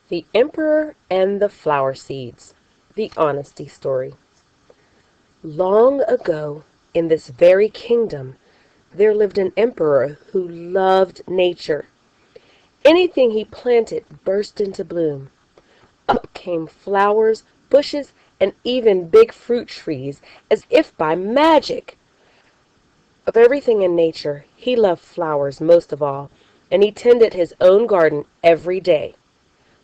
The Emperor and the Flower Seeds. The Honesty Story. Long ago, in this very kingdom, there lived an emperor who loved nature. Anything he planted burst into bloom. Up came flowers, bushes, and even big fruit trees, as if by magic. Of everything in nature, he loved flowers most of all, and he tended his own garden every day.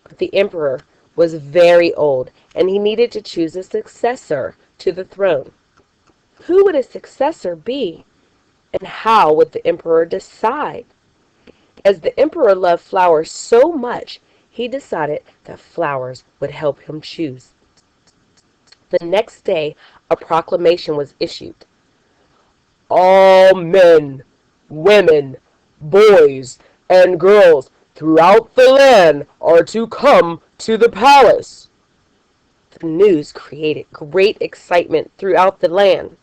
But the emperor was very old, and he needed to choose a successor to the throne. Who would a successor be, and how would the emperor decide? As the emperor loved flowers so much, he decided that flowers would help him choose. The next day, a proclamation was issued. All men, women, boys, and girls throughout the land are to come to the palace. The news created great excitement throughout the land.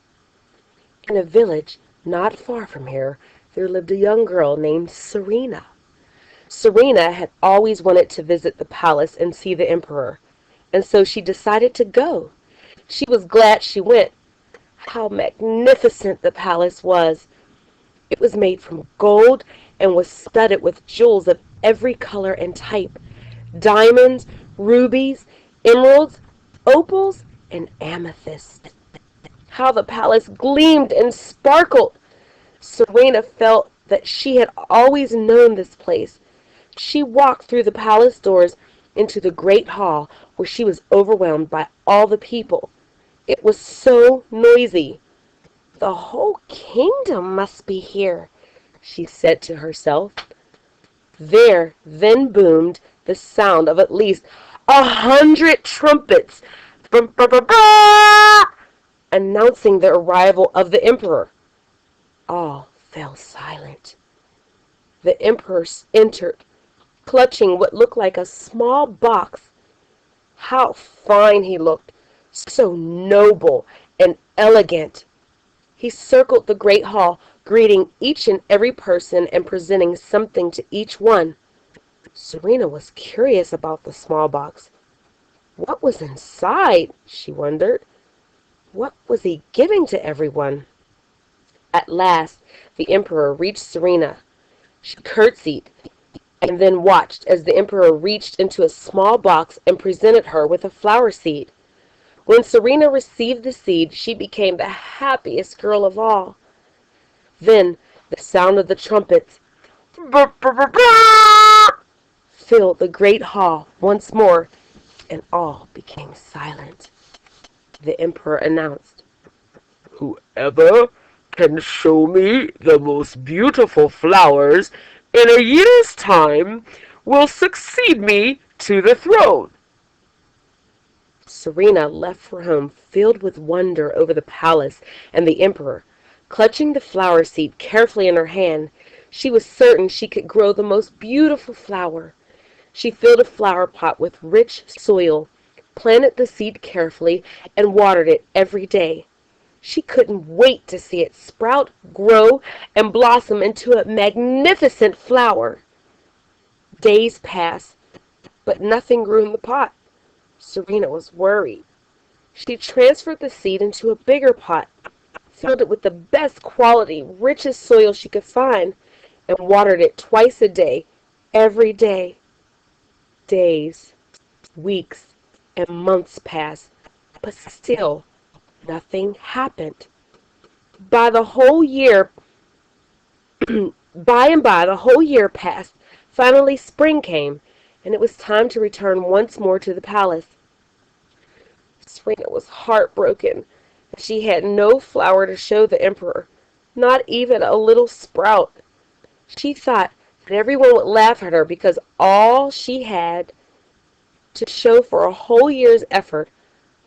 In a village not far from here, there lived a young girl named Serena. Serena had always wanted to visit the palace and see the emperor, and so she decided to go. She was glad she went. How magnificent the palace was! It was made from gold and was studded with jewels of every color and type: diamonds, rubies, emeralds, opals, and amethysts. How the palace gleamed and sparkled! Serena felt that she had always known this place. She walked through the palace doors into the great hall, where she was overwhelmed by all the people. It was so noisy. The whole kingdom must be here, she said to herself. There then boomed the sound of at least 100 trumpets, announcing the arrival of the emperor. All fell silent. The emperor entered, clutching what looked like a small box. How fine he looked, so noble and elegant. He circled the great hall, greeting each and every person and presenting something to each one. Serena was curious about the small box. What was inside, she wondered. What was he giving to everyone? At last, the emperor reached Serena. She curtsied and then watched as the emperor reached into a small box and presented her with a flower seed. When Serena received the seed, she became the happiest girl of all. Then the sound of the trumpets filled the great hall once more, and all became silent. The emperor announced, "Whoever can show me the most beautiful flowers in a year's time will succeed me to the throne." Serena left for home filled with wonder over the palace and the emperor. Clutching the flower seed carefully in her hand, she was certain she could grow the most beautiful flower. She filled a flower pot with rich soil, planted the seed carefully, and watered it every day. She couldn't wait to see it sprout, grow, and blossom into a magnificent flower. Days passed, but nothing grew in the pot. Serena was worried. She transferred the seed into a bigger pot, filled it with the best quality, richest soil she could find, and watered it twice a day, every day. Days, weeks, and months passed, but still nothing happened. By the whole year, by the whole year passed. Finally, spring came, and it was time to return once more to the palace. Serena was heartbroken. She had no flower to show the emperor, not even a little sprout. She thought that everyone would laugh at her because all she had to show for a whole year's effort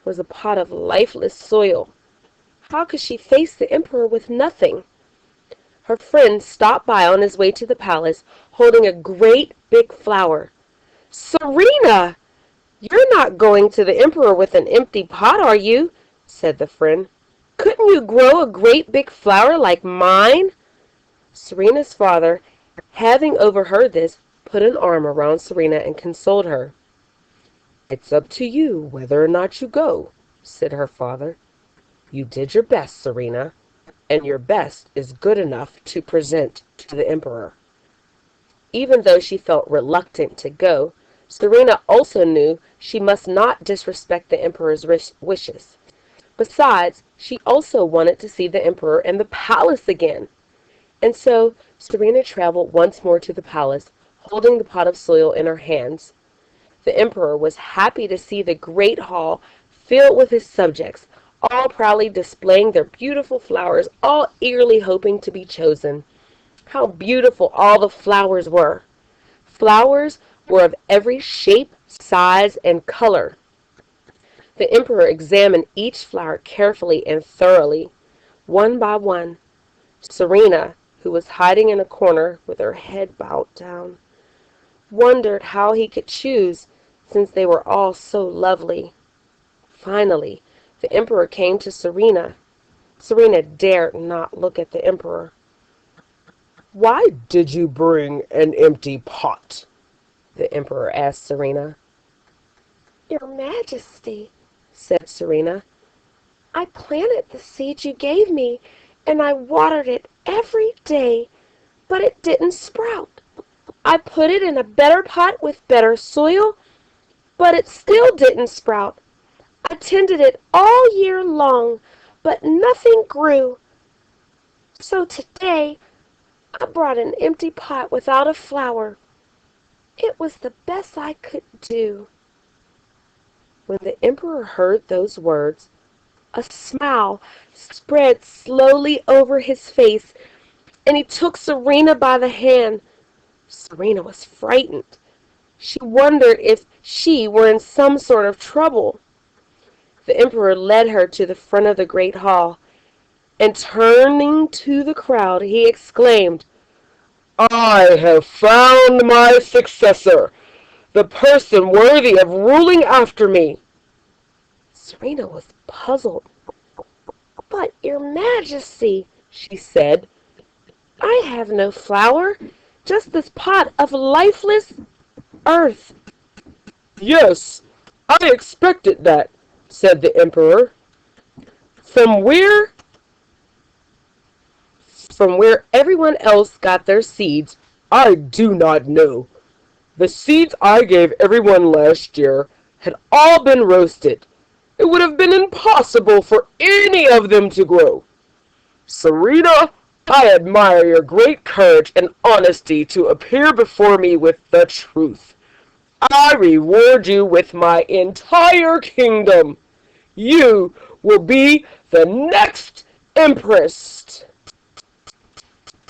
was a pot of lifeless soil. How could she face the emperor with nothing? Her friend stopped by on his way to the palace, holding a great big flower. "Serena, you're not going to the emperor with an empty pot, are you?" said the friend. "Couldn't you grow a great big flower like mine?" Serena's father, having overheard this, put an arm around Serena and consoled her. "It's up to you whether or not you go," said her father. "You did your best, Serena, and your best is good enough to present to the Emperor." Even though she felt reluctant to go, Serena also knew she must not disrespect the Emperor's wishes. Besides, she also wanted to see the Emperor and the palace again. And so Serena traveled once more to the palace, holding the pot of soil in her hands. The Emperor was happy to see the great hall filled with his subjects, all proudly displaying their beautiful flowers, all eagerly hoping to be chosen. How beautiful all the flowers were! Flowers were of every shape, size, and color. The Emperor examined each flower carefully and thoroughly, one by one. Serena, who was hiding in a corner with her head bowed down, wondered how he could choose, since they were all so lovely. Finally, the Emperor came to Serena. Serena dared not look at the Emperor. "Why did you bring an empty pot?" the Emperor asked Serena. "Your Majesty," said Serena, "I planted the seed you gave me, and I watered it every day, but it didn't sprout. I put it in a better pot with better soil, but it still didn't sprout. I tended it all year long, but nothing grew. So today I brought an empty pot without a flower. It was the best I could do." When the Emperor heard those words, a smile spread slowly over his face, and he took Serena by the hand. Serena was frightened. She wondered if she were in some sort of trouble. The Emperor led her to the front of the great hall, and turning to the crowd, he exclaimed, "I have found my successor, the person worthy of ruling after me." Serena was puzzled. "But, Your Majesty," she said, "I have no flower, just this pot of lifeless earth." "Yes, I expected that," said the Emperor. From where everyone else got their seeds, I do not know. The seeds I gave everyone last year had all been roasted. It would have been impossible for any of them to grow. Serena, I admire your great courage and honesty to appear before me with the truth. I reward you with my entire kingdom. You will be the next empress."